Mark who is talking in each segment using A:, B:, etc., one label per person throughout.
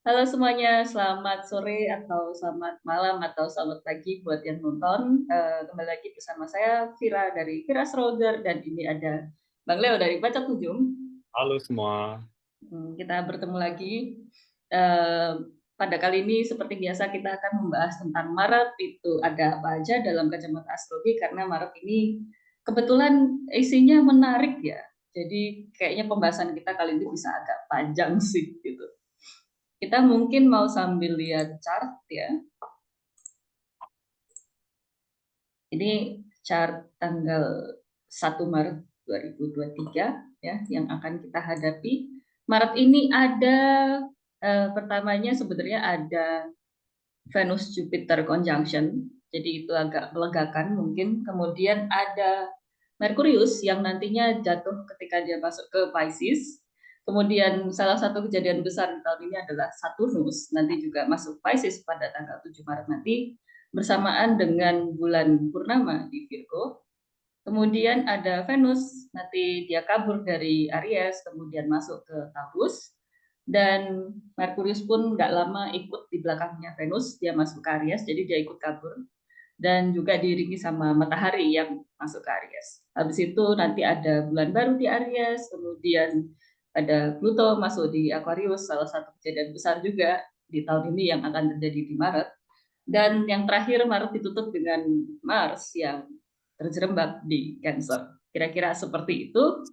A: Halo semuanya, selamat sore atau selamat malam atau selamat pagi buat yang nonton. Kembali lagi bersama saya Vira dari Vira Stroger dan ini ada Bang Leo dari Baca Ujung.
B: Halo semua.
A: Kita bertemu lagi. Eh, Pada kali ini seperti biasa kita akan membahas tentang Maret itu ada apa aja dalam kacamata astrologi karena Maret ini kebetulan isinya menarik ya. Jadi kayaknya pembahasan kita kali ini bisa agak panjang sih gitu. Kita mungkin mau sambil lihat chart ya. Ini chart tanggal 1 Maret 2023 ya yang akan kita hadapi. Maret ini ada pertamanya sebenarnya ada Venus Jupiter conjunction. Jadi itu agak melegakan mungkin. Kemudian ada Merkurius yang nantinya jatuh ketika dia masuk ke Pisces. Kemudian salah satu kejadian besar di tahun ini adalah Saturnus nanti juga masuk Pisces pada tanggal 7 Maret nanti bersamaan dengan bulan purnama di Virgo. Kemudian ada Venus, nanti dia kabur dari Aries, kemudian masuk ke Taurus. Dan Merkurius pun nggak lama ikut di belakangnya Venus, dia masuk ke Aries, jadi dia ikut kabur. Dan juga diiringi sama matahari yang masuk ke Aries. Habis itu nanti ada bulan baru di Aries, kemudian ada Pluto masuk di Aquarius, salah satu kejadian besar juga di tahun ini yang akan terjadi di Maret. Dan yang terakhir Maret ditutup dengan Mars yang terjerembab di Cancer. Kira-kira seperti itu.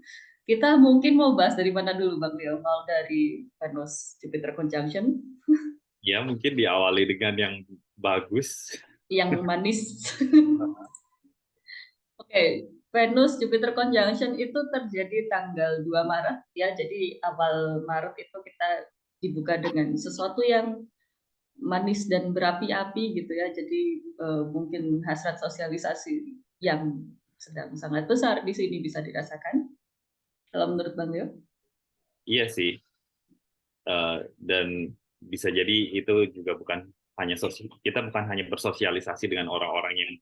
A: Kita mungkin mau bahas dari mana dulu Bang Leo? Mau dari Venus Jupiter conjunction
B: Ya, mungkin diawali dengan yang bagus.
A: yang manis. Oke, Venus Jupiter conjunction itu terjadi tanggal 2 Maret ya. Jadi awal Maret itu kita dibuka dengan sesuatu yang manis dan berapi-api gitu ya. Jadi mungkin hasrat sosialisasi yang sedang sangat besar di sini bisa dirasakan. Kalau menurut Bang Leo?
B: Iya sih. Dan bisa jadi itu juga bukan hanya kita bukan hanya bersosialisasi dengan orang-orang yang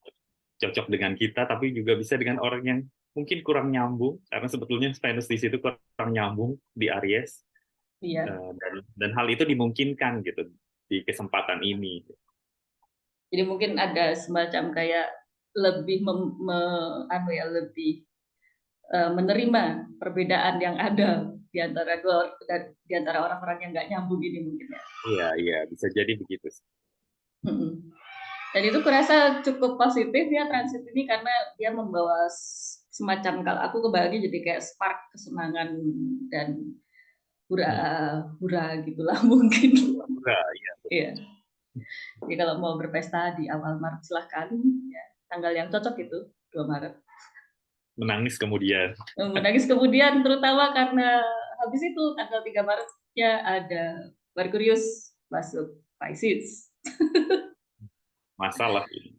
B: cocok dengan kita, tapi juga bisa dengan orang yang mungkin kurang nyambung, karena sebetulnya Venus di situ kurang nyambung di Aries.
A: Iya.
B: Dan hal itu dimungkinkan gitu di kesempatan ini.
A: Jadi mungkin ada semacam kayak lebih anu ya lebih menerima perbedaan yang ada di antara di antara orang-orang yang nggak nyambung ini mungkin ya.
B: Iya, iya, bisa jadi begitu.
A: Dan itu kurasa cukup positif ya transit ini karena dia membawa semacam kalau aku kebagi jadi kayak spark kesenangan dan hura
B: Hmm.
A: hura gitulah mungkin.
B: Enggak, iya.
A: Iya. Jadi kalau mau berpesta di awal Maret silahkan ya. Tanggal yang cocok itu 2 Maret.
B: Menangis kemudian.
A: Menangis kemudian terutama karena habis itu tanggal 3 Maretnya ada Merkurius masuk Pisces.
B: Masalah ini.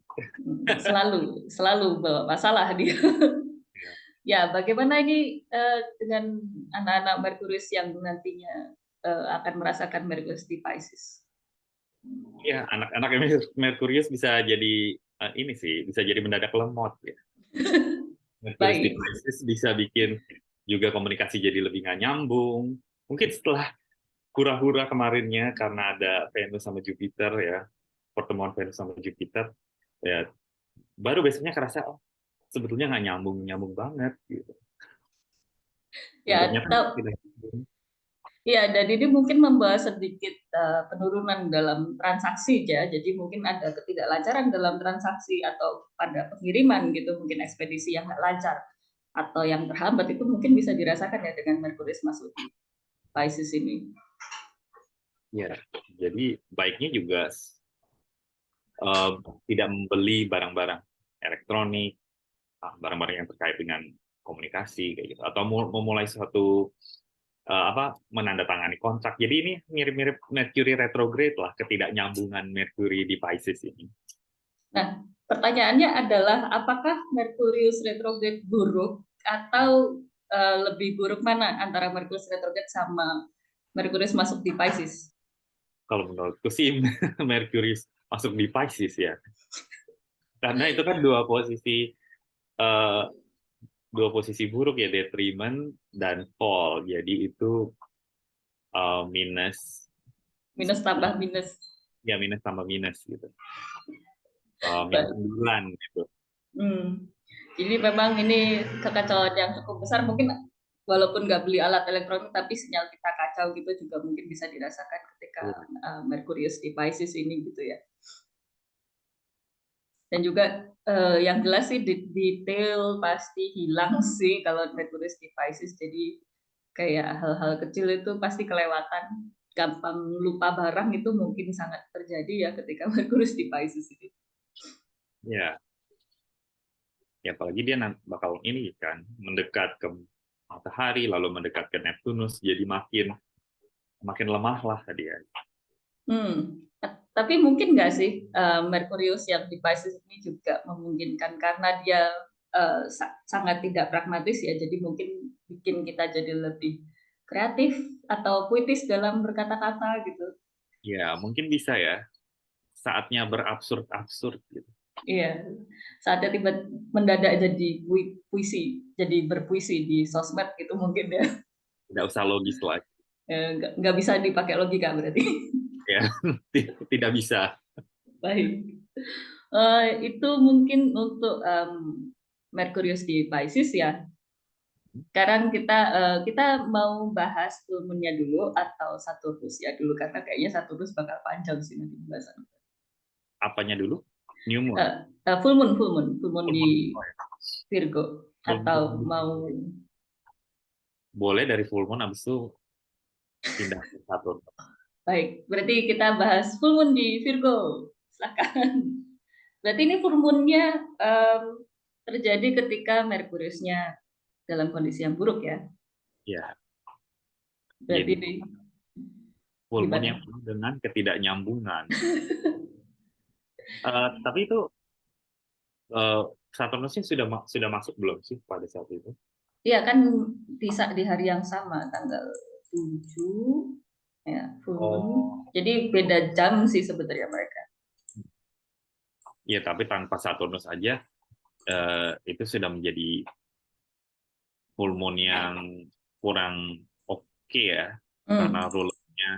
A: Selalu selalu bawa masalah dia. Ya, bagaimana ini dengan anak-anak Merkurius yang nantinya akan merasakan Merkurius di Pisces?
B: Ya, anak-anak Merkurius bisa jadi ini sih, bisa jadi mendadak lemot ya. Merkurius di
A: Baik,
B: Pisces bisa bikin juga komunikasi jadi lebih nggak nyambung. Mungkin setelah hura-hura kemarinnya karena ada Venus sama Jupiter ya, pertemuan Venus sama Jupiter, ya baru besoknya kerasa oh sebetulnya nggak nyambung nyambung banget gitu. Dan
A: ya,
B: ternyata tidak nyambung.
A: ya, dan ini mungkin membawa sedikit penurunan dalam transaksi ya. Jadi mungkin ada ketidaklancaran dalam transaksi atau pada pengiriman gitu, mungkin ekspedisi yang nggak lancar atau yang terhambat itu mungkin bisa dirasakan ya dengan Merkurius masuk di Pisces ini.
B: Ya, jadi baiknya juga eh, tidak membeli barang-barang elektronik, barang-barang yang terkait dengan komunikasi kayak gitu, atau memulai suatu menandatangani kontrak. Jadi ini mirip-mirip Mercury retrograde lah, ketidaknyambungan Mercury di Pisces ini.
A: Nah, pertanyaannya adalah apakah Merkurius retrograde buruk atau lebih buruk mana antara Merkurius retrograde sama Merkurius masuk di Pisces?
B: Kalau menurutku sih Mercury masuk di Pisces ya, karena itu kan eh, dua posisi buruk ya, detriment dan fall. Jadi itu minus
A: Minus tambah minus.
B: Ya minus tambah minus gitu. Minus
A: Baik.
B: 9 gitu.
A: Jadi memang ini kekacauan yang cukup besar. Mungkin walaupun nggak beli alat elektronik, tapi sinyal kita kacau gitu juga mungkin bisa dirasakan ketika Merkurius di Pisces ini gitu ya. Dan juga yang jelas sih detail pasti hilang sih kalau Merkurius di Pisces. Jadi kayak hal-hal kecil itu pasti kelewatan. Gampang lupa barang itu mungkin sangat terjadi ya ketika Merkurius di Pisces ini.
B: Ya, ya apalagi dia bakal ini kan mendekat ke matahari lalu mendekat ke Neptunus, jadi makin lemah lah dia.
A: Tapi mungkin nggak sih Merkurius yang di Pisces ini juga memungkinkan karena dia sangat tidak pragmatis ya, jadi mungkin bikin kita jadi lebih kreatif atau puitis dalam berkata-kata gitu.
B: Ya mungkin bisa ya, saatnya berabsurd-absurd gitu.
A: Iya, saatnya tiba mendadak jadi puisi, jadi berpuisi di sosmed gitu mungkin ya.
B: Tidak usah logis lagi.
A: Nggak bisa dipakai logika berarti.
B: Ya, tidak bisa.
A: Baik. Itu mungkin untuk Merkurius di Pisces ya. Sekarang kita mau bahas full moon-nya dulu atau Saturnus ya dulu karena kayaknya Saturnus bakal panjang sih nanti pembahasan.
B: Apanya dulu? New Moon.
A: Full moon
B: Full
A: di
B: Moon.
A: Virgo
B: Full
A: atau
B: Moon.
A: mau
B: Boleh dari Full Moon habis itu pindah ke Saturn.
A: baik. Berarti kita bahas full moon di Virgo. Silakan. Berarti ini full moon-nya terjadi ketika Merkuriusnya dalam kondisi yang buruk ya.
B: Ya,
A: Berarti
B: jadi
A: ini
B: Full Moon yang
A: gimana?
B: penuh dengan ketidaknyambungan. Tapi itu uh, Saturnusnya sudah masuk belum sih pada saat itu?
A: Iya kan di hari yang sama tanggal 7 ya full moon.
B: Oh,
A: Jadi beda jam sih sebenarnya mereka.
B: ya tapi tanpa Saturnus aja itu sudah menjadi full moon yang kurang oke ya, karena
A: Hmm,
B: rulernya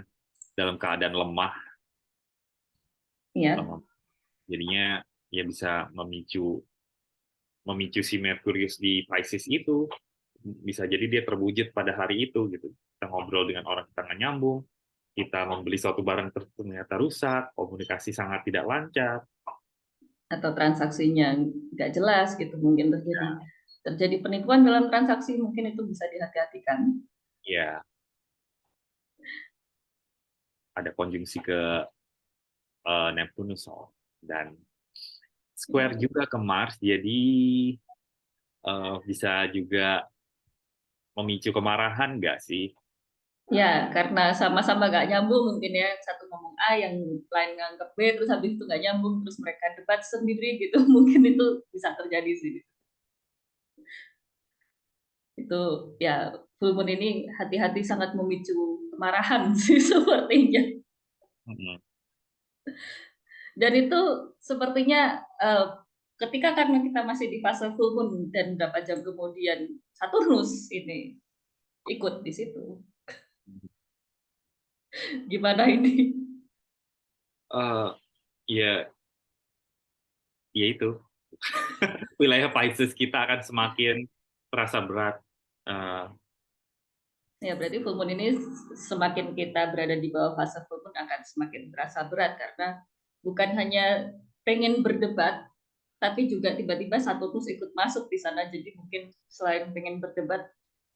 B: dalam keadaan lemah,
A: ya.
B: eh, jadinya ya bisa memicu memicu si Merkurius di Pisces itu, bisa jadi dia terwujud pada hari itu gitu. Kita ngobrol dengan orang kita nggak nyambung, kita membeli suatu barang ternyata rusak, komunikasi sangat tidak lancar.
A: Atau transaksinya nggak jelas gitu mungkin terjadi penipuan dalam transaksi mungkin itu bisa dihati-hatikan.
B: Ya, ada konjungsi ke Neptunus dan
A: Ya.
B: square juga ke Mars, jadi bisa juga memicu kemarahan nggak sih?
A: Ya, karena sama-sama nggak nyambung mungkin ya satu ngomong A, yang lain nganggep B, terus habis itu nggak nyambung, terus mereka debat sendiri gitu, mungkin itu bisa terjadi sih. Itu ya full moon ini hati-hati sangat memicu kemarahan sih sepertinya.
B: Mm-mm.
A: Dan itu sepertinya ketika karena kita masih di fase full moon dan berapa jam kemudian Saturnus ini ikut di situ. Gimana ini?
B: Eh, ya, ya itu wilayah Pisces kita akan semakin terasa berat. Eh,
A: Ya berarti full moon ini semakin kita berada di bawah fase full moon akan semakin terasa berat karena bukan hanya pengen berdebat tapi juga tiba-tiba Saturnus ikut masuk di sana jadi mungkin selain pengen berdebat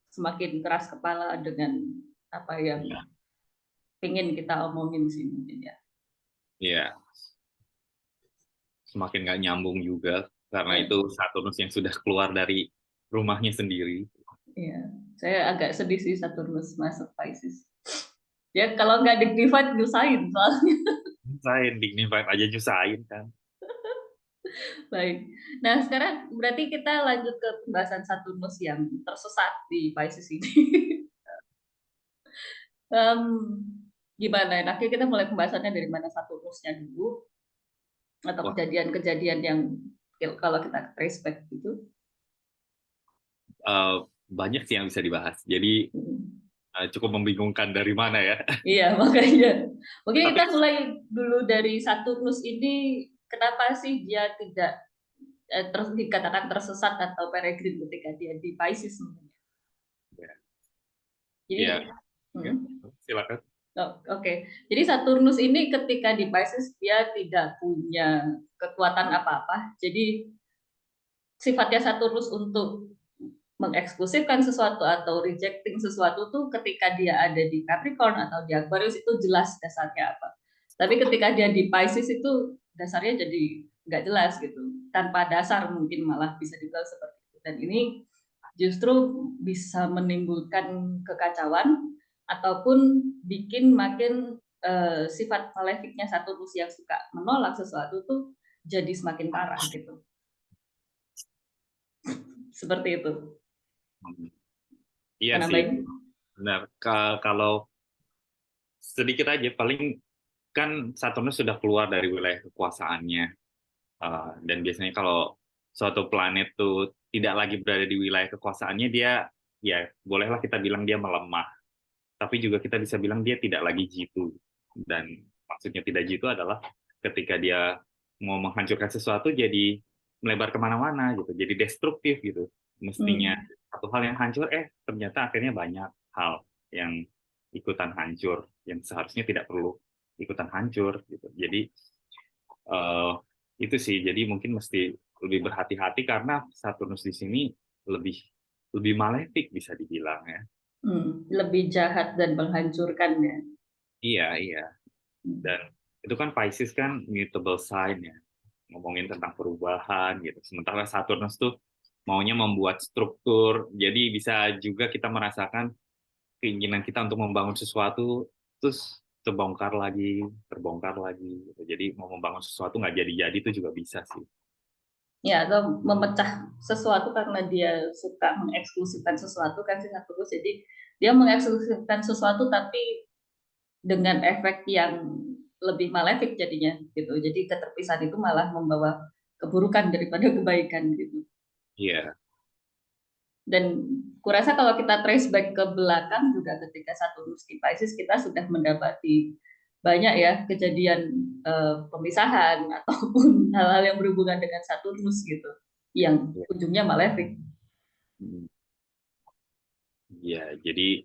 A: semakin keras kepala dengan apa yang
B: ya,
A: pengen kita omongin sih mungkin ya.
B: ya, semakin nggak nyambung juga karena
A: Ya,
B: itu Saturnus yang sudah keluar dari rumahnya sendiri.
A: ya. Saya agak sedih sih Saturnus masuk Pisces. Ya kalau nggak dignified nyusahin soalnya.
B: Nyusahin, dignified aja nyusahin kan.
A: Baik. Nah sekarang berarti kita lanjut ke pembahasan Saturnus yang tersesat di Pisces ini. Em, Gimana? Nanti kita mulai pembahasannya dari mana Saturnusnya dulu atau
B: Wah,
A: kejadian-kejadian yang kalau kita trace back gitu.
B: eh, banyak sih yang bisa dibahas. Jadi
A: Hmm.
B: cukup membingungkan dari mana ya.
A: Iya, makanya. Mungkin
B: Tapi
A: kita mulai dulu dari Saturnus ini, kenapa sih dia tidak dikatakan tersesat atau peregrine ketika dia di Pisces?
B: ya, ya,
A: Jadi,
B: ya,
A: hmm,
B: silakan.
A: oke. Jadi Saturnus ini ketika di Pisces dia tidak punya kekuatan apa-apa. Jadi sifatnya Saturnus untuk mengeksklusifkan sesuatu atau rejecting sesuatu tuh ketika dia ada di Capricorn atau di Aquarius itu jelas dasarnya apa. Tapi ketika dia di Pisces itu dasarnya jadi nggak jelas gitu, tanpa dasar mungkin malah bisa dibilang seperti itu. Dan ini justru bisa menimbulkan kekacauan ataupun bikin makin sifat malefiknya Saturnus yang suka menolak sesuatu tuh jadi semakin parah gitu. Seperti itu.
B: Hmm, Iya sih,
A: Menambahin?
B: benar. Kalau sedikit aja, paling kan Saturnus sudah keluar dari wilayah kekuasaannya. Dan biasanya kalau suatu planet tuh tidak lagi berada di wilayah kekuasaannya, dia ya bolehlah kita bilang dia melemah. Tapi juga kita bisa bilang dia tidak lagi jitu. Dan maksudnya tidak jitu adalah ketika dia mau menghancurkan sesuatu jadi melebar kemana-mana gitu, jadi destruktif gitu. Mestinya
A: Hmm.
B: satu hal yang hancur, ternyata akhirnya banyak hal yang ikutan hancur, yang seharusnya tidak perlu ikutan hancur gitu. Jadi eh, itu sih, jadi mungkin mesti lebih berhati-hati karena Saturnus di sini lebih lebih malefik bisa dibilang ya.
A: Lebih jahat dan menghancurkan ya.
B: Iya, iya. Dan itu kan Pisces kan mutable sign ya, ngomongin tentang perubahan gitu. Sementara Saturnus tuh maunya membuat struktur, jadi bisa juga kita merasakan keinginan kita untuk membangun sesuatu, terus terbongkar lagi gitu. Jadi mau membangun sesuatu nggak jadi-jadi itu juga bisa sih.
A: Ya, atau memecah sesuatu karena dia suka mengeksklusifkan sesuatu kan si Saturnus. Jadi dia mengeksklusifkan sesuatu tapi dengan efek yang lebih malefik jadinya gitu. Jadi keterpisahan itu malah membawa keburukan daripada kebaikan gitu.
B: Iya,
A: Dan kurasa kalau kita trace back ke belakang juga ketika Saturnus di Pisces kita sudah mendapati banyak ya kejadian pemisahan ataupun hal-hal yang berhubungan dengan Saturnus gitu yang
B: iya.
A: ujungnya malefik.
B: Hmm. Iya, jadi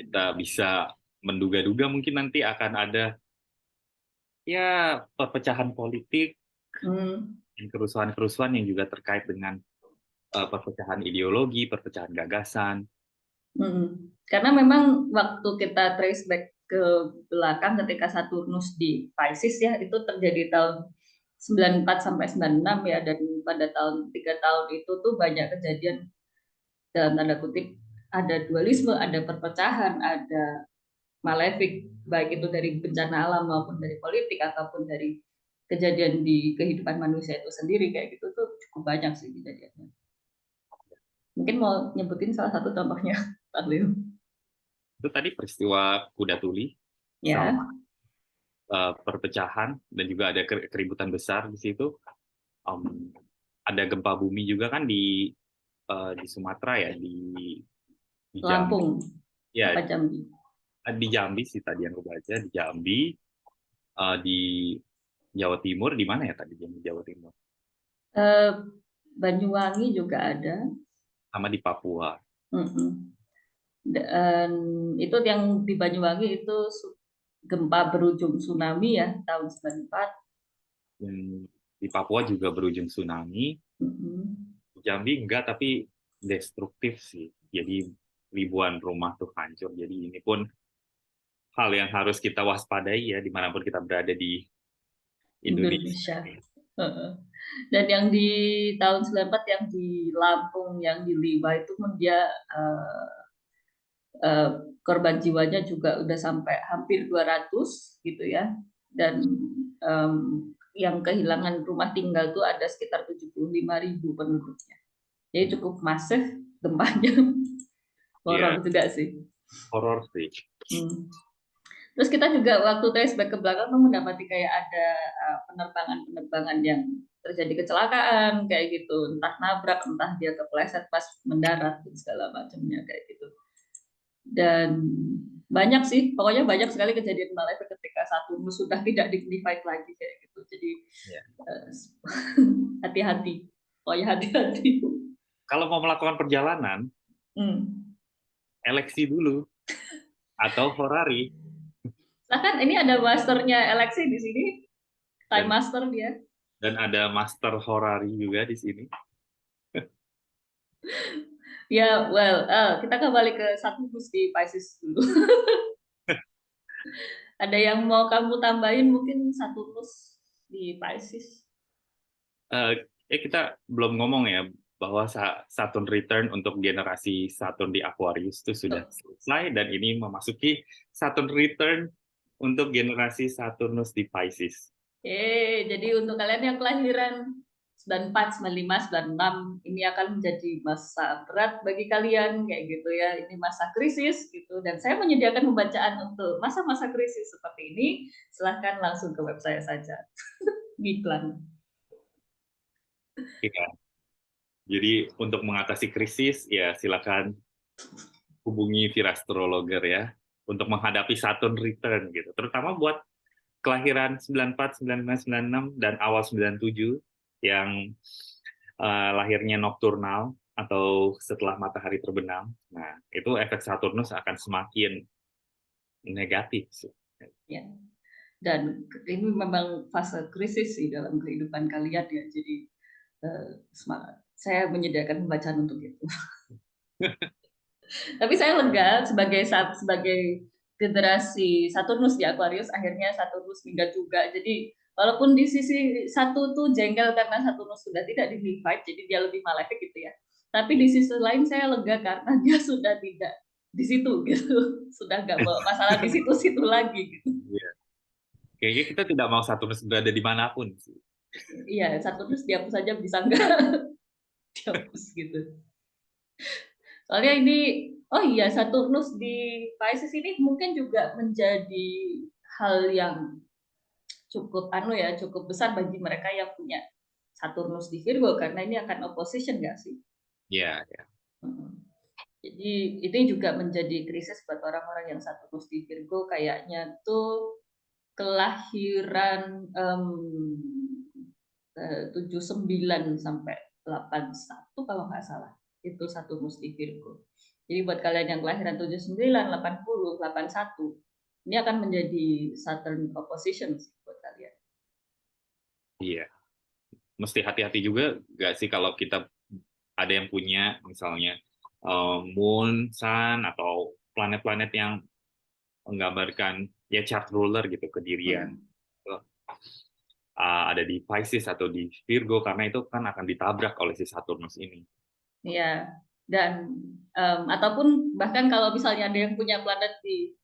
B: kita bisa menduga-duga mungkin nanti akan ada ya perpecahan politik,
A: Hmm.
B: kerusuhan-kerusuhan yang juga terkait dengan perpecahan ideologi, perpecahan gagasan.
A: Karena memang waktu kita trace back ke belakang ketika Saturnus di Pisces ya itu terjadi tahun 94 sampai 96 ya, dan pada tahun 3 tahun itu tuh banyak kejadian dalam tanda kutip, ada dualisme, ada perpecahan, ada malefik, baik itu dari bencana alam maupun dari politik ataupun dari kejadian di kehidupan manusia itu sendiri kayak gitu tuh cukup banyak sih kejadiannya. Mungkin mau nyebutin salah satu contohnya, Pak Leo.
B: Itu tadi peristiwa kuda tuli sama
A: Ya,
B: perpecahan dan juga ada keributan besar di situ. Um, ada gempa bumi juga kan di Sumatera ya, di Jambi.
A: Lampung
B: Ya,
A: apa Jambi?
B: di Jambi sih tadi yang aku baca, di Jambi, di Jawa Timur, di mana ya tadi di Jawa Timur?
A: Eh, Banyuwangi juga ada.
B: Sama di Papua.
A: Mm-mm. Dan itu yang di Banyuwangi itu gempa berujung tsunami ya tahun 94.
B: Yang di Papua juga berujung tsunami.
A: Mm-mm.
B: Jambi enggak, tapi destruktif sih. Jadi ribuan rumah tuh hancur. Jadi ini pun hal yang harus kita waspadai ya dimanapun kita berada di Indonesia.
A: Indonesia. Heeh. Dan yang di tahun 94 yang di Lampung, yang di Liwa itu pun dia eh, eh, korban jiwanya juga udah sampai hampir 200 gitu ya. Dan em, yang kehilangan rumah tinggal tuh ada sekitar 75.000 penduduknya. Jadi cukup masif gempanya.
B: Iya,
A: Horor juga sih.
B: horor sih.
A: Hmm. Terus kita juga waktu trace back ke belakang tuh mendapati kayak ada penerbangan-penerbangan yang terjadi kecelakaan kayak gitu, entah nabrak, entah dia kepleset pas mendarat dan segala macamnya kayak gitu. Dan banyak sih, pokoknya banyak sekali kejadian malefic ketika Saturnus sudah tidak dignified lagi kayak gitu. Jadi
B: Ya.
A: hati-hati, pokoknya hati-hati.
B: Kalau mau melakukan perjalanan,
A: Hmm.
B: eleksi dulu atau Ferrari
A: Bahkan ini ada masternya Alexi di sini, time
B: dan
A: master dia.
B: ada Master Ferrari juga di sini.
A: Ya, well, kita kembali ke Saturnus di Pisces dulu. Ada yang mau kamu tambahin mungkin Saturnus di Pisces?
B: Kita belum ngomong ya bahwa Saturn return untuk generasi Saturn di Aquarius itu sudah
A: Oh,
B: selesai dan ini memasuki Saturn return untuk generasi Saturnus di Pisces.
A: jadi untuk kalian yang kelahiran 94, 95, 96, ini akan menjadi masa berat bagi kalian kayak gitu ya. Ini masa krisis gitu dan saya menyediakan pembacaan untuk masa-masa krisis seperti ini. Silahkan langsung ke web saya saja. Iklan.
B: Ya. Jadi untuk mengatasi krisis ya silakan hubungi Virastrologer ya untuk menghadapi Saturn return gitu. Terutama buat kelahiran 94, 95, 96 dan awal 97 yang lahirnya nokturnal atau setelah matahari terbenam. Nah, itu efek Saturnus akan semakin negatif sih.
A: Ya. Dan ini memang fase krisis sih dalam kehidupan kalian ya. Jadi semangat. Saya menyediakan pembacaan untuk itu. Tapi saya lega sebagai generasi Saturnus di Aquarius, akhirnya Saturnus meninggal juga. Jadi walaupun di sisi satu tuh jengkel karena Saturnus sudah tidak dignified, jadi dia lebih malefic gitu ya. Tapi di sisi lain saya lega karena dia sudah tidak di situ gitu, sudah nggak bawa masalah di situ-situ lagi gitu.
B: Iya. Kayaknya kita tidak mau Saturnus berada dimanapun sih.
A: Iya, Saturnus dihapus saja bisa nggak dihapus gitu. Soalnya ini, oh iya, Saturnus di Pisces ini mungkin juga menjadi hal yang cukup cukup besar bagi mereka yang punya Saturnus di Virgo karena ini akan opposition nggak sih?
B: Iya, ya.
A: Jadi itu juga menjadi krisis buat orang-orang yang Saturnus di Virgo kayaknya tuh kelahiran 79 sampai 81 kalau nggak salah itu Saturnus di Virgo. Jadi buat kalian yang kelahiran 79, 80, 81 ini akan menjadi Saturn opposition sih buat kalian.
B: Iya. Mesti hati-hati juga nggak sih kalau kita ada yang punya misalnya Moon, Sun, atau planet-planet yang menggambarkan ya chart ruler gitu kedirian.
A: Hmm.
B: Ada di Pisces atau di Virgo karena itu kan akan ditabrak oleh si Saturnus ini.
A: Ya, dan ataupun bahkan kalau misalnya ada yang punya planet di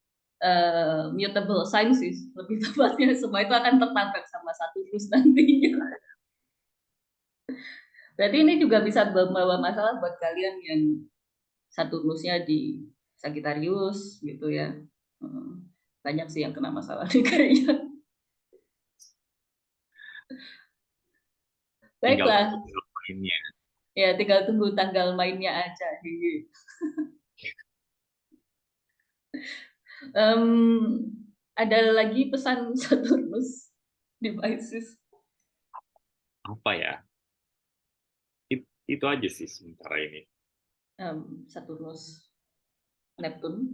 A: mutable signs sih, lebih tepatnya semua itu akan tertabrak sama Saturnus nantinya. Berarti ini juga bisa membawa masalah buat kalian yang Saturnusnya di Sagittarius gitu ya. Banyak sih yang kena masalah nih kayaknya.
B: Tinggal
A: Baiklah,
B: mainnya.
A: ya tinggal tunggu tanggal mainnya aja. Um, ada lagi pesan Saturnus di Pisces.
B: Apa ya? Itu aja sih sementara ini.
A: Saturnus Neptune.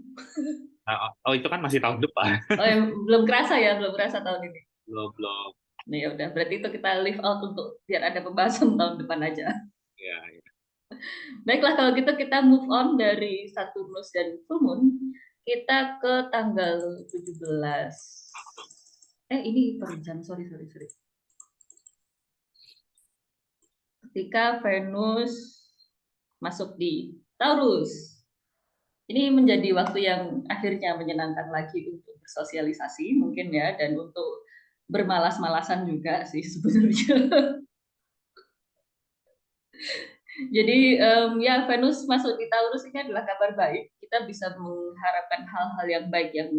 B: Oh, itu kan masih tahun depan.
A: Oh, ya, belum kerasa ya, belum kerasa tahun ini.
B: Belum, belum.
A: Nah, ya udah, berarti itu kita leave out untuk biar ada pembahasan tahun depan aja.
B: Ya, ya.
A: Baiklah, kalau gitu kita move on dari Saturnus dan Full Moon. Kita ke tanggal 17. Ini perencan, sorry. Ketika Venus masuk di Taurus. Ini menjadi waktu yang akhirnya menyenangkan lagi untuk bersosialisasi mungkin ya, dan untuk bermalas-malasan juga sih sebenarnya. Jadi ya Venus masuk di Taurus ini adalah kabar baik. Kita bisa mengharapkan hal-hal yang baik yang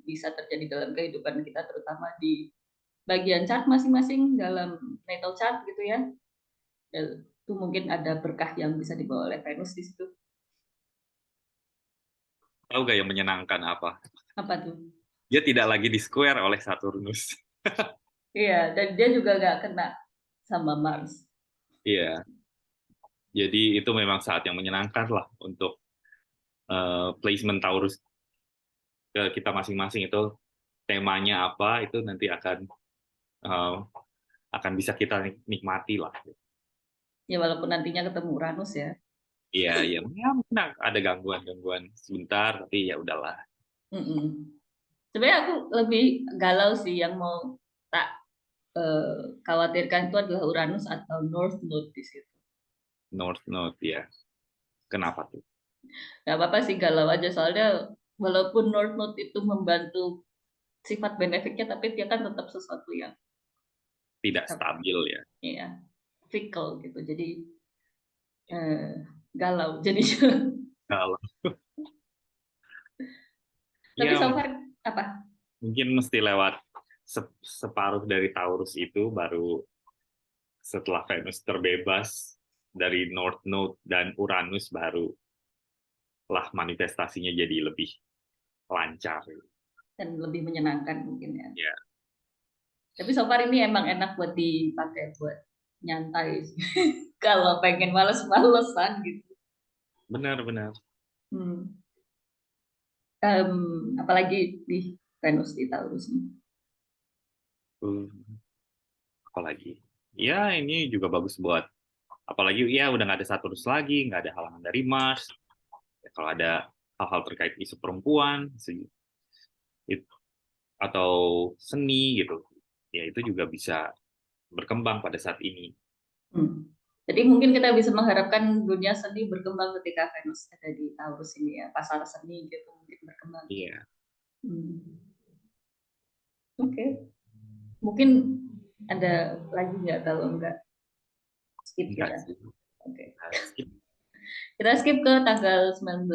A: bisa terjadi dalam kehidupan kita, terutama di bagian chart masing-masing dalam natal chart gitu ya. Dan itu mungkin ada berkah yang bisa dibawa oleh Venus di situ.
B: Tahu gak yang menyenangkan apa?
A: Apa tuh?
B: Dia tidak lagi di square oleh Saturnus.
A: Iya, dan dia juga nggak kena sama Mars.
B: Iya, jadi itu memang saat yang menyenangkan lah untuk placement Taurus ke kita masing-masing itu temanya apa itu nanti eh, akan bisa kita nikmati lah.
A: Ya walaupun nantinya ketemu Uranus ya.
B: Iya, iya, ya, mungkin ada gangguan-gangguan sebentar, tapi ya udahlah.
A: Mm-mm. Sebenarnya aku lebih galau sih yang mau tak khawatirkan itu adalah Uranus atau North Node di situ.
B: North Node ya. Kenapa tuh?
A: Gak apa-apa sih galau aja soalnya walaupun North Node itu membantu sifat benefitnya, tapi dia kan tetap sesuatu yang
B: Tidak stabil ya.
A: ya fickle gitu. Jadi eh, galau jadi.
B: Kalau
A: Tapi
B: ya
A: so far apa?
B: mungkin mesti lewat separuh dari Taurus itu baru setelah Venus terbebas dari North Node dan Uranus baru lah manifestasinya jadi lebih lancar.
A: Dan lebih menyenangkan mungkin ya.
B: Ya,
A: Tapi so far ini emang enak buat dipakai buat nyantai sih. Kalau pengen males-malesan gitu.
B: benar-benar.
A: Hmm. Apalagi di Venus di Taurus ini.
B: Apalagi, ya ini juga bagus buat, apalagi ya udah nggak ada Saturnus lagi, nggak ada halangan dari Mars. Ya, kalau ada hal-hal terkait isu perempuan, atau seni gitu, ya itu juga bisa berkembang pada saat ini.
A: Hmm. Jadi mungkin kita bisa mengharapkan dunia seni berkembang ketika Venus ada di Taurus ini ya. Pasar seni gitu mungkin berkembang.
B: Iya.
A: Hmm. Oke. Mungkin ada lagi nggak kalau nggak skip
B: Enggak
A: kita.
B: sih.
A: Oke.
B: Skip.
A: Kita skip ke tanggal 19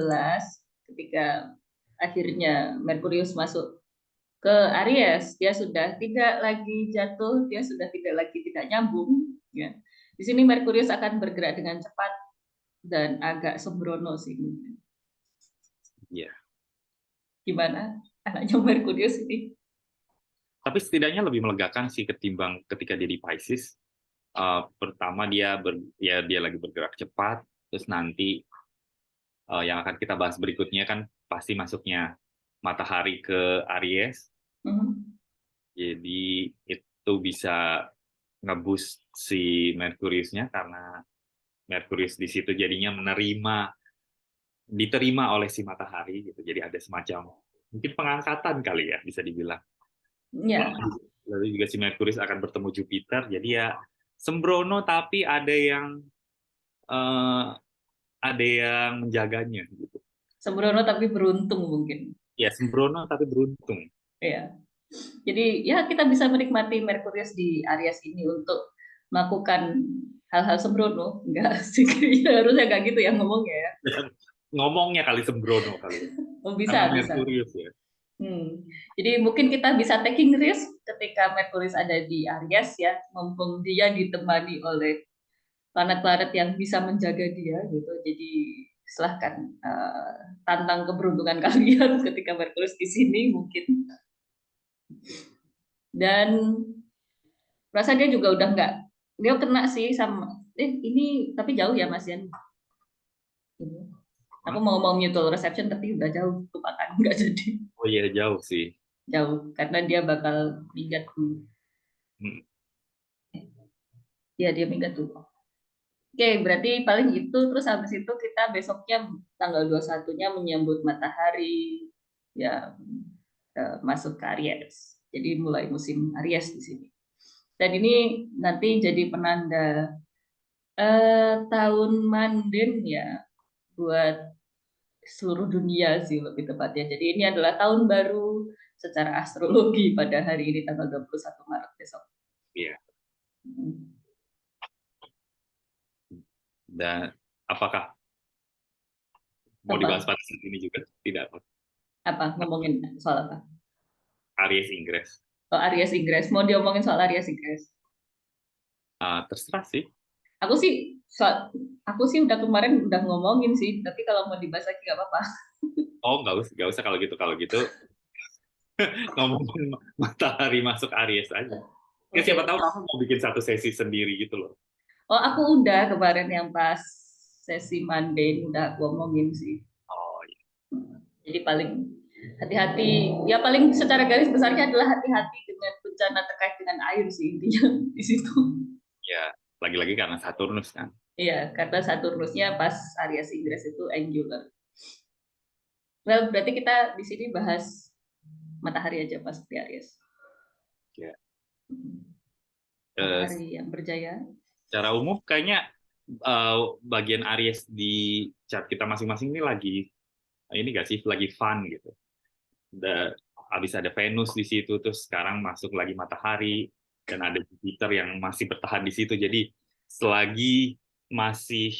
A: ketika akhirnya Merkurius masuk ke Aries. Dia sudah tidak lagi jatuh, dia sudah tidak lagi tidak nyambung. Ya. Di sini Merkurius akan bergerak dengan cepat dan agak sembrono sih.
B: Iya.
A: Gimana anaknya Merkurius ini?
B: Tapi setidaknya lebih melegakan sih ketimbang ketika dia di Pisces. Pertama ya dia lagi bergerak cepat, terus nanti yang akan kita bahas berikutnya kan pasti masuknya matahari ke Aries,
A: Hmm.
B: jadi itu bisa ngeboost si Merkuriusnya karena Merkurius di situ jadinya diterima oleh si matahari gitu, jadi ada semacam mungkin pengangkatan kali ya bisa dibilang.
A: Ya,
B: Lalu juga si Merkurius akan bertemu Jupiter, jadi ya sembrono tapi eh, ada yang menjaganya gitu.
A: sembrono tapi beruntung mungkin.
B: Ya sembrono tapi beruntung.
A: Ya. Jadi ya kita bisa menikmati Merkurius di Aries ini untuk melakukan hal-hal sembrono. Enggak sih, harusnya enggak gitu ya ngomongnya ya.
B: Ngomongnya kali sembrono kali ya.
A: Oh,
B: Karena
A: bisa, bisa.
B: Merkurius ya.
A: Jadi mungkin kita bisa taking risk ketika Merkurius ada di Aries ya, mumpung dia ditemani oleh planet-planet yang bisa menjaga dia gitu. Jadi silahkan tantang keberuntungan kalian ketika Merkurius di sini mungkin. Dan rasa dia juga udah nggak, dia kena sih sama ini tapi jauh ya Mas Yan. Ini. Aku mau ngomong mutual reception tapi udah jauh lupakan nggak jadi
B: Oh iya jauh sih.
A: jauh karena dia bakal minggat dulu.
B: Hmm.
A: Ya dia minggat dulu. Oke, berarti paling itu terus habis itu kita besoknya tanggal 21-nya menyambut matahari ya masuk ke Aries. Jadi mulai musim Aries di sini. Dan ini nanti jadi penanda tahun Manden ya buat seluruh dunia sih lebih tepatnya. Jadi ini adalah tahun baru secara astrologi pada hari ini tanggal 21 Maret besok.
B: Iya.
A: Hmm.
B: Dan apakah mau dibahas
A: Apa?
B: pada saat ini juga? Tidak.
A: Apa ngomongin soal apa?
B: Aries Inggris.
A: Oh, Aries Inggris. Mau diomongin soal Aries Inggris?
B: Terserah sih.
A: Aku sih, aku sih udah kemarin udah ngomongin sih, tapi kalau mau dibahas lagi nggak apa-apa.
B: Oh, nggak usah kalau gitu. Kalau gitu ngomongin matahari masuk Aries aja. Ya siapa
A: Oke.
B: tahu kamu mau bikin satu sesi sendiri gitu loh.
A: Oh, aku udah kemarin yang pas sesi Monday udah aku omongin sih.
B: Oh
A: Jadi paling hati-hati, ya paling secara garis besarnya adalah hati-hati dengan bencana terkait dengan air sih intinya di situ.
B: ya, lagi-lagi karena Saturnus kan.
A: Iya, karena Saturnusnya pas Aries Inggris itu angular. Well, berarti kita di sini bahas matahari aja pas di Aries.
B: Ya. Eh,
A: Matahari yang berjaya.
B: Secara umum kayaknya bagian Aries di chart kita masing-masing ini ini gak sih lagi fun gitu. Habis ada Venus di situ, terus sekarang masuk lagi matahari dan ada Jupiter yang masih bertahan di situ. Jadi selagi masih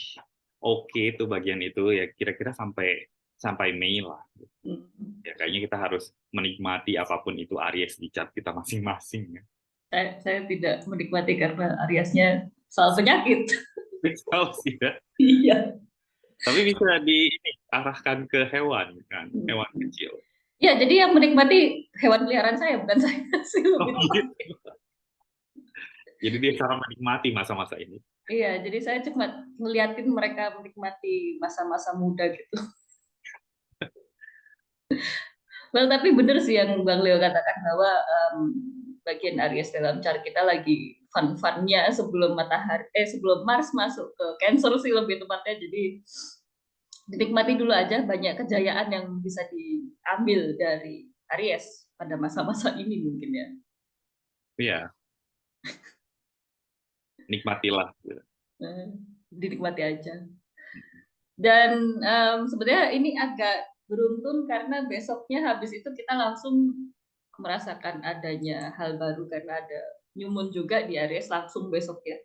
B: oke tuh bagian itu ya kira-kira sampai sampai Mei lah.
A: Hmm.
B: Ya kayaknya kita harus menikmati apapun itu Aries di chart kita masing-masing ya.
A: Saya tidak menikmati karena Ariesnya soal penyakit.
B: Tahu sih ya.
A: Iya.
B: Tapi bisa diarahkan ke hewan kan, hewan kecil.
A: Ya, jadi yang menikmati hewan peliharaan saya, bukan saya sih
B: Oh
A: lebih
B: gitu.
A: tepatnya.
B: Jadi dia cara menikmati masa-masa ini.
A: Iya, jadi saya cuma ngeliatin mereka menikmati masa-masa muda gitu. Well, tapi bener sih yang Bang Leo katakan bahwa bagian Aries dalam chart kita lagi fun-funnya sebelum sebelum Mars masuk ke Cancer sih lebih tepatnya. Jadi dinikmati dulu aja banyak kejayaan yang bisa diambil dari Aries pada masa-masa ini mungkin ya.
B: Iya, nikmatilah.
A: Eh, Dinikmati aja. Dan sebenarnya ini agak beruntun karena besoknya habis itu kita langsung merasakan adanya hal baru karena ada new moon juga di Aries langsung besok ya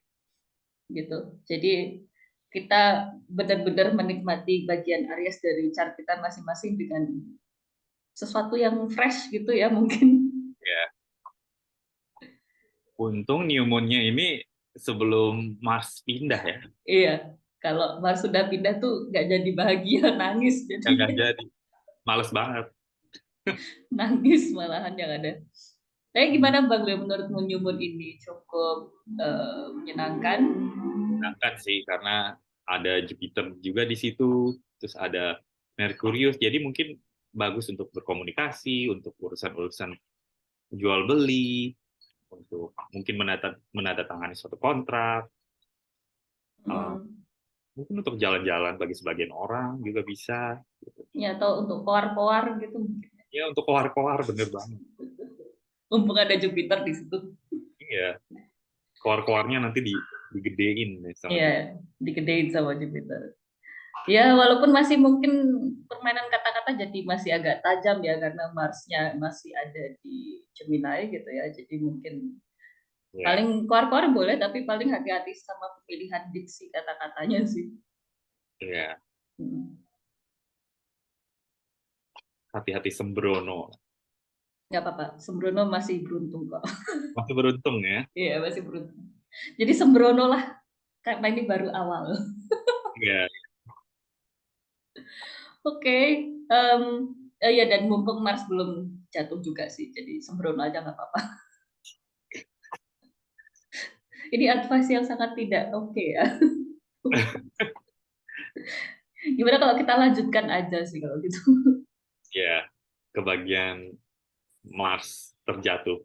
A: gitu. Jadi kita benar-benar menikmati bagian Aries dari chart kita masing-masing dengan sesuatu yang fresh gitu ya mungkin.
B: Ya, untung new moon-nya ini sebelum Mars pindah ya.
A: Iya, kalau Mars sudah pindah tuh nggak jadi bahagia, nangis
B: Ya nggak
A: jadinya.
B: jadi. Males banget.
A: Nangis malahan yang ada. Tapi gimana Bang Leo menurutmu new moon ini cukup menyenangkan?
B: Menyenangkan sih karena ada Jupiter juga di situ, terus ada Merkurius. Jadi mungkin bagus untuk berkomunikasi, untuk urusan-urusan jual beli, untuk mungkin menandatangani suatu kontrak, uh,
A: Hmm.
B: mungkin untuk jalan-jalan bagi sebagian orang juga bisa. Gitu.
A: Ya, atau untuk koar-koar gitu mungkin.
B: Ya untuk koar-koar bener banget.
A: Mumpung ada Jupiter di situ.
B: Iya, koar-koarnya nanti digedein nih sama
A: Iya,
B: Jupiter.
A: digedein sama Jupiter. Ya, walaupun masih mungkin permainan kata-kata jadi masih agak tajam ya karena Marsnya masih ada di Gemini gitu ya. Jadi mungkin
B: Ya,
A: paling koar-koar boleh, tapi paling hati-hati sama pemilihan diksi kata-katanya sih.
B: ya,
A: Hmm.
B: hati-hati sembrono.
A: Nggak apa-apa, Sembrono masih beruntung kok.
B: Masih beruntung ya.
A: Iya, masih beruntung. Jadi sembrono lah, karena ini baru awal.
B: Ya,
A: Oke, ya dan mumpung Mars belum jatuh juga sih, jadi sembrono aja nggak apa-apa. Ini advice yang sangat tidak oke ya. Gimana kalau kita lanjutkan aja sih kalau gitu?
B: ya, ke bagian Mars terjatuh.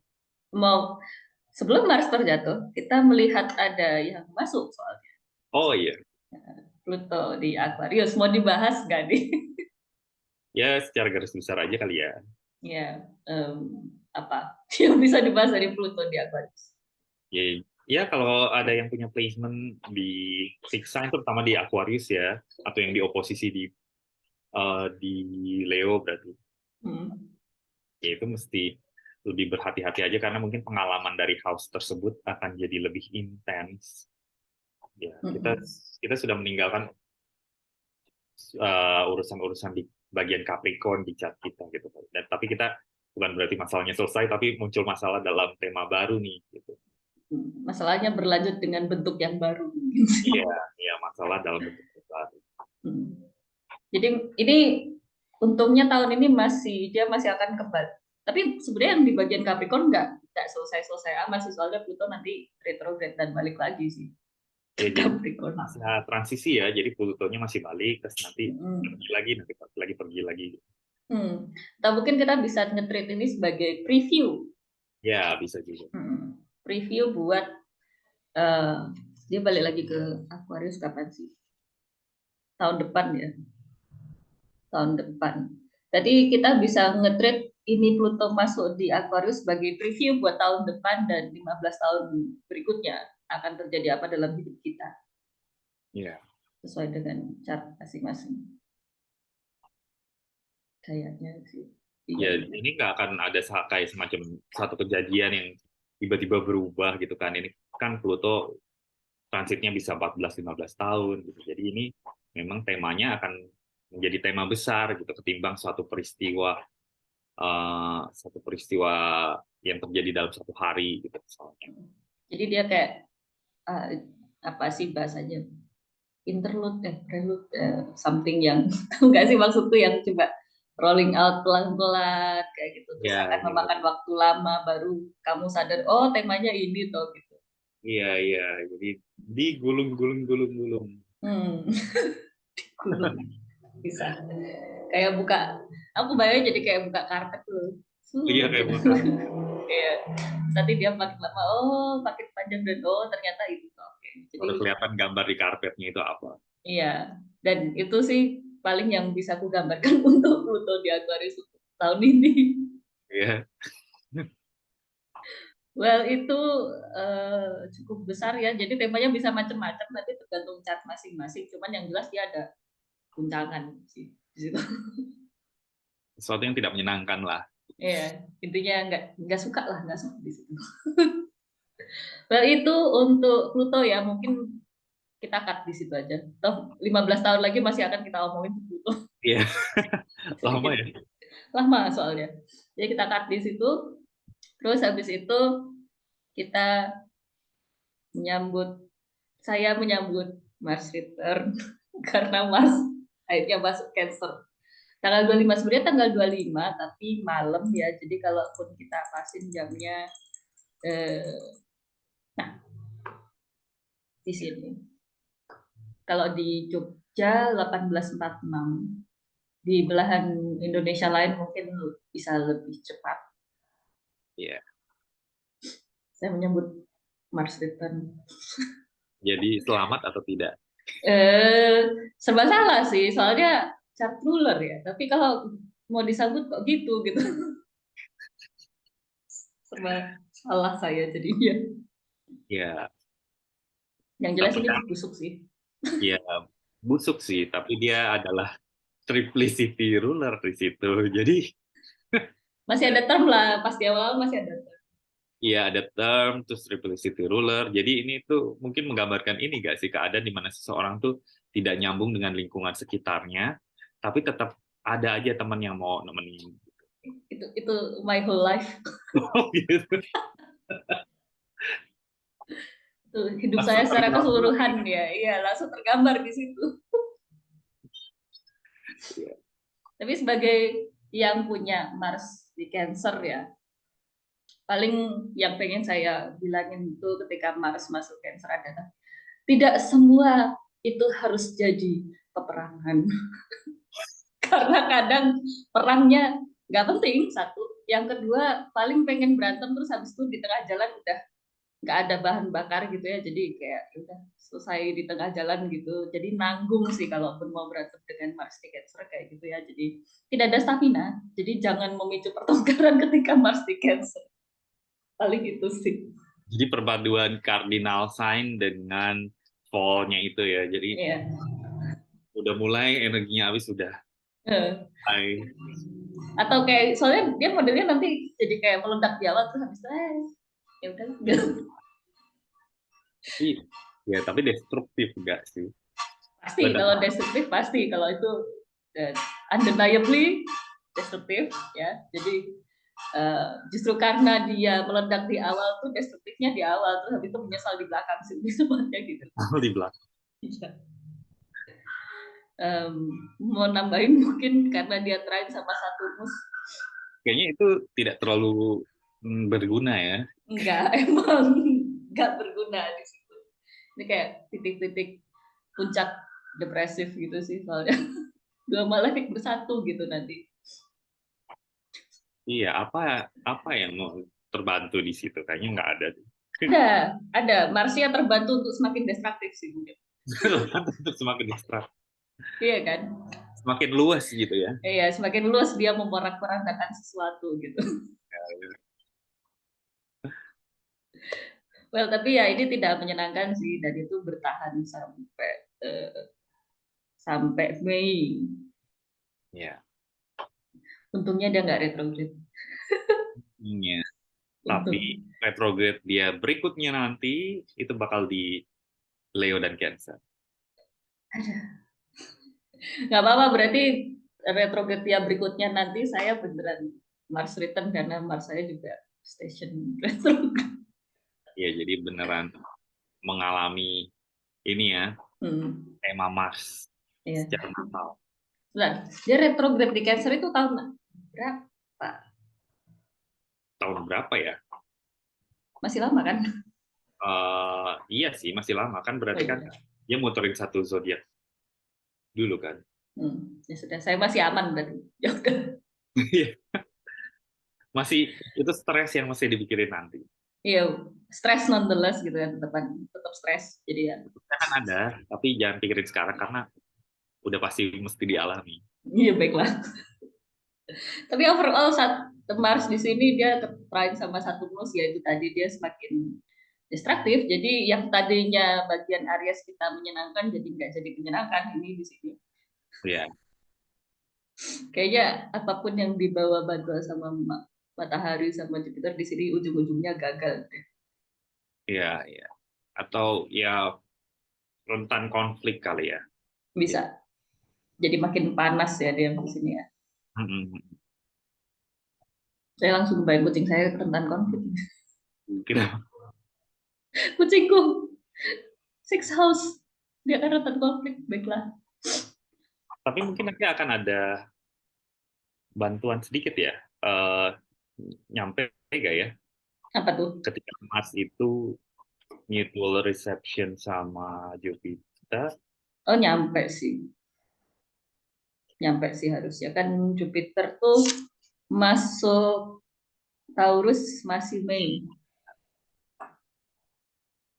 A: Mau sebelum Mars terjatuh, kita melihat ada yang masuk soalnya.
B: Oh iya,
A: Pluto di Aquarius. Mau dibahas nggak nih?
B: ya secara garis besar aja kali ya.
A: Ya, apa yang bisa dibahas dari Pluto di Aquarius?
B: Ya, ya kalau ada yang punya placement di fixed sign, terutama di Aquarius ya, atau yang di oposisi di Leo berarti,
A: Hmm.
B: ya itu mesti lebih berhati-hati aja karena mungkin pengalaman dari house tersebut akan jadi lebih intens. Ya, kita
A: Hmm.
B: kita sudah meninggalkan urusan-urusan di bagian Capricorn di chat kita gitu. Dan tapi kita bukan berarti masalahnya selesai, tapi muncul masalah dalam tema baru nih gitu.
A: Masalahnya berlanjut dengan bentuk yang baru.
B: Iya, iya masalah dalam bentuk baru.
A: Hmm. Jadi ini Untungnya tahun ini dia masih akan kebal. Tapi sebenarnya yang di bagian Capricorn nggak selesai-selesai amat sih, soalnya Pluto nanti retrograde dan balik lagi sih
B: Ya
A: ke
B: jadi
A: Capricorn.
B: masa transisi ya, jadi Plutonya masih balik, terus nanti
A: Hmm.
B: pergi lagi, nanti pergi lagi.
A: Atau mungkin kita bisa nge-treat ini sebagai preview.
B: Ya bisa juga.
A: Preview buat eh, dia balik lagi ke Aquarius kapan sih? Tahun depan ya, tahun depan. Jadi kita bisa nge-treat ini Pluto masuk di Aquarius sebagai preview buat tahun depan dan 15 tahun berikutnya akan terjadi apa dalam hidup kita
B: Ya.
A: sesuai dengan chart masing-masing. Kayaknya sih. Iya,
B: Ya
A: iya.
B: ini nggak akan ada kayak semacam satu kejadian yang tiba-tiba berubah gitu kan. Ini kan Pluto transitnya bisa 14-15 tahun gitu. Jadi ini memang temanya akan menjadi tema besar gitu ketimbang satu peristiwa yang terjadi dalam satu hari gitu misalnya.
A: Jadi dia kayak ah, apa sih bahasanya? Interlude, prelude, something yang tahu nggak sih maksudku, yang coba rolling out pelan-pelan kayak gitu, terus
B: Ya,
A: akan
B: ya.
A: memakan waktu lama baru kamu sadar oh temanya ini toh gitu.
B: Iya, iya. Jadi digulung-gulung-gulung-gulung.
A: Hmm. Gulung bisa kayak buka, aku bayangin jadi kayak buka karpet tuh.
B: Iya, kayak bakar.
A: Iya, nanti dia makin lama oh makin panjang dan oh ternyata itu toh. Oke. Jadi
B: Baru kelihatan gambar di karpetnya itu apa.
A: iya, dan itu sih paling yang bisa aku gambarkan untuk Pluto di Aquarius untuk tahun ini.
B: Iya,
A: Well, itu cukup besar ya. Jadi temanya bisa macam-macam, nanti tergantung chart masing-masing. Cuman yang jelas dia ada guncangan sih di situ.
B: sesuatu yang tidak menyenangkan lah.
A: Iya, intinya nggak suka lah, nggak suka di situ. Well, itu untuk Pluto ya, mungkin kita cut di situ aja. Toh 15 tahun lagi masih akan kita omongin Pluto.
B: Iya,
A: Jadi
B: lama ya.
A: lama soalnya. Jadi kita cut di situ. Terus habis itu kita menyambut, saya menyambut Mars return karena Mars akhirnya masuk Cancer. Tanggal 25 sebenarnya tanggal 25 tapi malam ya. Jadi kalaupun kita pasin jamnya nah di sini. Kalau di Jogja 18.46, di belahan Indonesia lain mungkin bisa lebih cepat.
B: Iya.
A: Saya menyambut Mars return.
B: Jadi selamat atau tidak?
A: Eh, serba salah sih, soalnya chart ruler ya. Tapi kalau mau disambut kok gitu gitu. Serba salah saya jadinya.
B: Ya,
A: Yang jelas
B: tapi
A: ini
B: kan
A: busuk sih.
B: ya busuk sih, tapi dia adalah triplicity ruler di situ. Jadi
A: Masih ada term lah, pas di awal masih ada term.
B: ya ada term, terus triplicity ruler. Jadi ini tuh mungkin menggambarkan ini gak sih keadaan di mana seseorang tuh tidak nyambung dengan lingkungan sekitarnya, tapi tetap ada aja teman yang mau nemenin.
A: Itu my whole life.
B: Oh, gitu.
A: Itu hidup saya
B: Langsung
A: secara
B: tergambar.
A: keseluruhan ya. Iya, langsung tergambar di situ.
B: Ya.
A: Tapi sebagai yang punya Mars di Cancer ya, paling yang pengen saya bilangin itu ketika Mars masuk Cancer adalah tidak semua itu harus jadi peperangan. Karena kadang perangnya nggak penting, satu. Yang kedua, paling pengen berantem terus habis itu di tengah jalan udah nggak ada bahan bakar gitu ya, jadi kayak ya udah selesai di tengah jalan gitu, jadi nanggung sih kalaupun mau berantem dengan Mars di Cancer kayak gitu ya, jadi tidak ada stamina, jadi jangan memicu pertengkaran ketika Mars di Cancer, paling itu sih.
B: Jadi perpaduan cardinal sign dengan fall-nya itu ya. Jadi
A: Ya.
B: udah mulai energinya habis sudah. Hai.
A: Atau kayak soalnya dia modelnya nanti jadi kayak meledak di awal terus habis itu ya udah gitu.
B: Tapi ya tapi destruktif enggak sih?
A: Pasti
B: Ledak.
A: kalau destruktif pasti, kalau itu uh, undeniably destruktif ya, jadi justru karena dia meledak di awal tuh destruktifnya di awal terus habis itu menyesal di belakang sih semuanya gitu.
B: Di belakang.
A: Iya. Em, mau nambahin mungkin karena dia trine sama Saturnus.
B: Kayaknya itu tidak terlalu berguna ya.
A: Enggak, emang enggak berguna di situ. Ini kayak titik-titik puncak depresif gitu sih soalnya. Dua malaikat bersatu gitu nanti.
B: Iya, apa apa yang mau terbantu di situ? Kayaknya nggak ada.
A: Ada. Marsia terbantu untuk semakin destruktif sih mungkin.
B: Untuk semakin distrak,
A: Iya kan?
B: semakin luas gitu ya.
A: Iya, semakin luas dia memporak-porandakan sesuatu gitu. Well, tapi ya ini tidak menyenangkan sih dan itu bertahan sampai sampai Mei.
B: Ya,
A: Untungnya dia nggak retrograde.
B: iya. Tapi
A: Untung.
B: retrograde dia berikutnya nanti itu bakal di Leo dan Cancer.
A: Nggak apa-apa, berarti retrograde dia berikutnya nanti saya beneran Mars return karena Mars saya juga station retrograde.
B: Ya, jadi beneran mengalami ini ya,
A: Hmm,
B: tema Mars
A: iya.
B: secara natal.
A: Nah, dia retrograde di Cancer itu tahun berapa?
B: Tahun berapa ya?
A: Masih lama kan?
B: Iya sih, masih lama kan,
A: Oh
B: berarti
A: iya
B: kan
A: udah.
B: dia muterin satu zodiak dulu kan.
A: Ya sudah, saya masih aman berarti. Ya udah.
B: Iya. Masih itu stres yang masih dipikirin nanti.
A: Iya, stres nonetheless gitu kan, tetap stres. Jadi ya,
B: Itu kan ada, tapi jangan pikirin sekarang karena udah pasti mesti dialami.
A: iya baiklah. Tapi overall saat Mars di sini dia terkait sama Saturnus ya itu tadi dia semakin distraktif. Jadi yang tadinya bagian Aries kita menyenangkan jadi nggak jadi menyenangkan ini di sini.
B: Ya,
A: Kayaknya apapun yang dibawa Badwa sama Matahari sama Jupiter di sini ujung-ujungnya gagal deh.
B: ya, ya. Atau ya rentan konflik kali ya.
A: Bisa
B: Gitu.
A: jadi makin panas ya dia di sini ya. Saya langsung bayang kucing saya rentan konflik.
B: Kenapa?
A: Kucingku six house dia kan rentan konflik baiklah.
B: Tapi mungkin nanti akan ada bantuan sedikit ya. Eh, Nyampe nggak ya?
A: Apa tuh?
B: Ketika Mars itu mutual reception sama Jupiter.
A: Oh nyampe sih harusnya kan Jupiter tuh masuk Taurus masih Mei.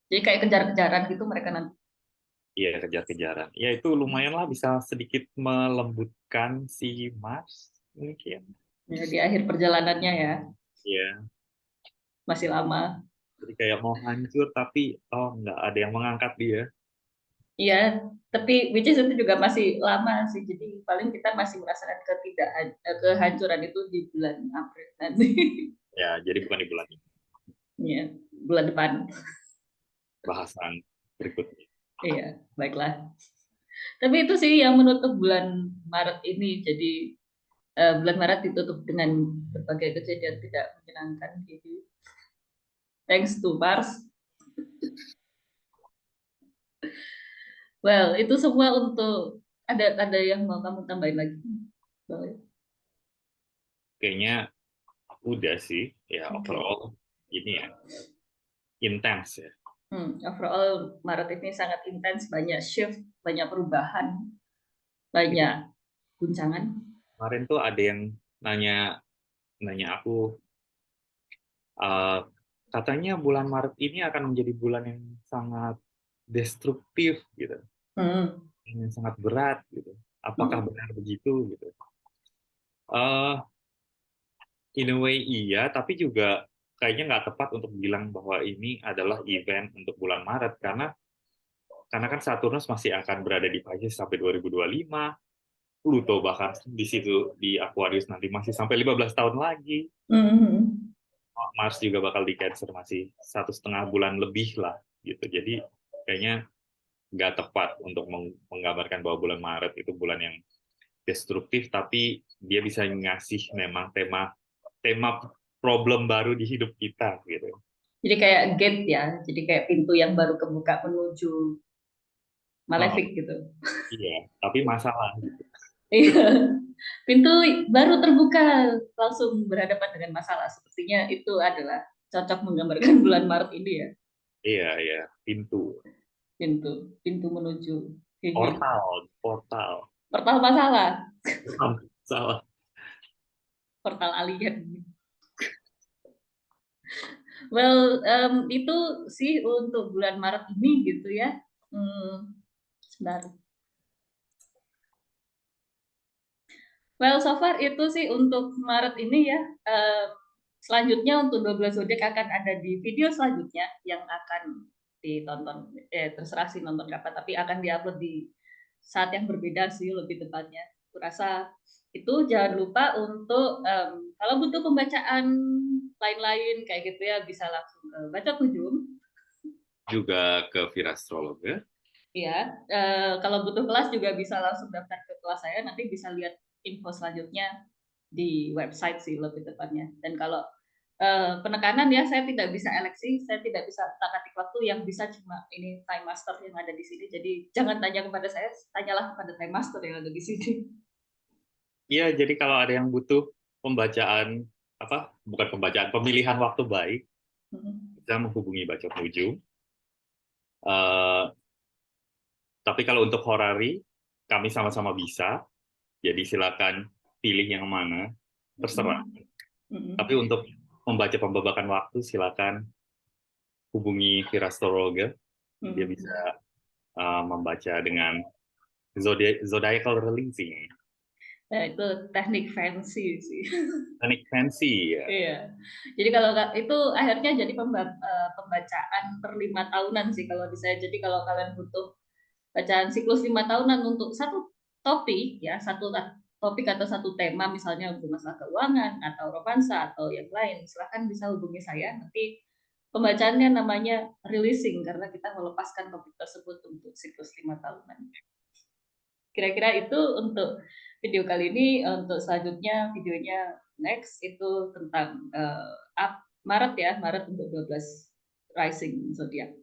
A: Jadi kayak kejar-kejaran gitu mereka nanti.
B: Iya, kejar-kejaran. Ya, itu lumayan lah bisa sedikit melembutkan si Mars mungkin.
A: Ya, di akhir perjalanannya ya
B: Iya,
A: masih lama.
B: jadi kayak mau hancur tapi oh nggak ada yang mengangkat dia.
A: Iya, tapi which is itu juga masih lama sih. Jadi paling kita masih merasakan kehancuran itu di bulan April nanti.
B: Ya, jadi bukan di bulan ini.
A: Iya, bulan depan.
B: Bahasan berikutnya.
A: Iya, baiklah. Tapi itu sih yang menutup bulan Maret ini. Jadi bulan Maret ditutup dengan berbagai kejadian tidak menyenangkan gitu. Thanks to Mars. Well, itu semua untuk ada yang mau kamu tambahin lagi? Boleh.
B: Kayaknya udah sih, ya
A: Oke.
B: overall ini ya intens ya.
A: Overall Maret ini sangat intens, banyak shift, banyak perubahan,
B: Itu
A: banyak guncangan.
B: kemarin tuh ada yang nanya nanya aku, eh, katanya bulan Maret ini akan menjadi bulan yang sangat destruktif gitu,
A: Hmm.
B: yang sangat berat gitu. Apakah
A: Hmm.
B: benar begitu gitu? Eh, in a way iya, tapi juga kayaknya nggak tepat untuk bilang bahwa ini adalah event untuk bulan Maret karena kan Saturnus masih akan berada di Pisces sampai 2025, Pluto bahkan di situ di Aquarius nanti masih sampai 15 tahun lagi.
A: Hmm.
B: Mars juga bakal di Cancer masih 1,5 bulan lebih lah gitu. Jadi kayaknya nggak tepat untuk menggambarkan bahwa bulan Maret itu bulan yang destruktif, tapi dia bisa ngasih memang tema tema problem baru di hidup kita gitu.
A: Jadi kayak gate ya, jadi kayak pintu yang baru kebuka menuju
B: Oh,
A: Malefic gitu.
B: iya, tapi masalah gitu.
A: Iya, pintu baru terbuka, langsung berhadapan dengan masalah. Sepertinya itu adalah cocok menggambarkan bulan Maret ini ya.
B: Iya, iya, pintu,
A: Pintu, pintu menuju hehe.
B: portal, portal,
A: Portal masalah,
B: salah.
A: portal alien. Well, itu sih untuk bulan Maret ini gitu ya. Sebentar. Well, so far itu sih untuk Maret ini ya. Selanjutnya untuk 12 zodiak akan ada di video selanjutnya yang akan ditonton. Terserah sih nonton kapan, tapi akan diupload di saat yang berbeda sih lebih tepatnya. Aku rasa itu jangan lupa untuk kalau butuh pembacaan lain-lain kayak gitu ya bisa langsung ke Baca Tujum.
B: Juga ke Virastrologa.
A: Ya, kalau butuh kelas juga bisa langsung daftar ke kelas saya. Nanti bisa lihat info selanjutnya di website sih lebih tepatnya. Dan kalau penekanan ya, saya tidak bisa eleksi, saya tidak bisa tata-tata waktu yang bisa cuma ini time master yang ada di sini. Jadi jangan tanya kepada saya, tanyalah kepada time master yang ada di sini.
B: Iya, jadi kalau ada yang butuh pembacaan, apa, bukan pembacaan, pemilihan waktu baik, bisa menghubungi Baca Tujuh. Tapi kalau untuk horari, kami sama-sama bisa, jadi silakan pilih yang mana, terserah. Tapi untuk membaca pembabakan waktu, silakan hubungi Virastrologa. Dia bisa membaca dengan zodiacal releasing.
A: Nah, itu teknik fancy sih.
B: Teknik fancy ya.
A: Iya. Jadi kalau itu akhirnya jadi pembacaan per 5 tahunan sih kalau di saya. Jadi kalau kalian butuh bacaan siklus 5 tahunan untuk satu topik ya, satu topik atau satu tema misalnya untuk masalah keuangan atau romansa atau yang lain, silahkan bisa hubungi saya. Nanti pembacaannya namanya releasing karena kita melepaskan topik tersebut untuk siklus 5 tahunan. Kira-kira itu untuk video kali ini. Untuk selanjutnya videonya next itu tentang Maret ya, Maret untuk 12 rising zodiak.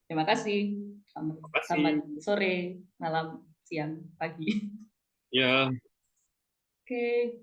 A: Terima kasih. Selamat,
B: Terima
A: selamat
B: kasih.
A: sore, malam, siang, pagi.
B: Ya.
A: Oke.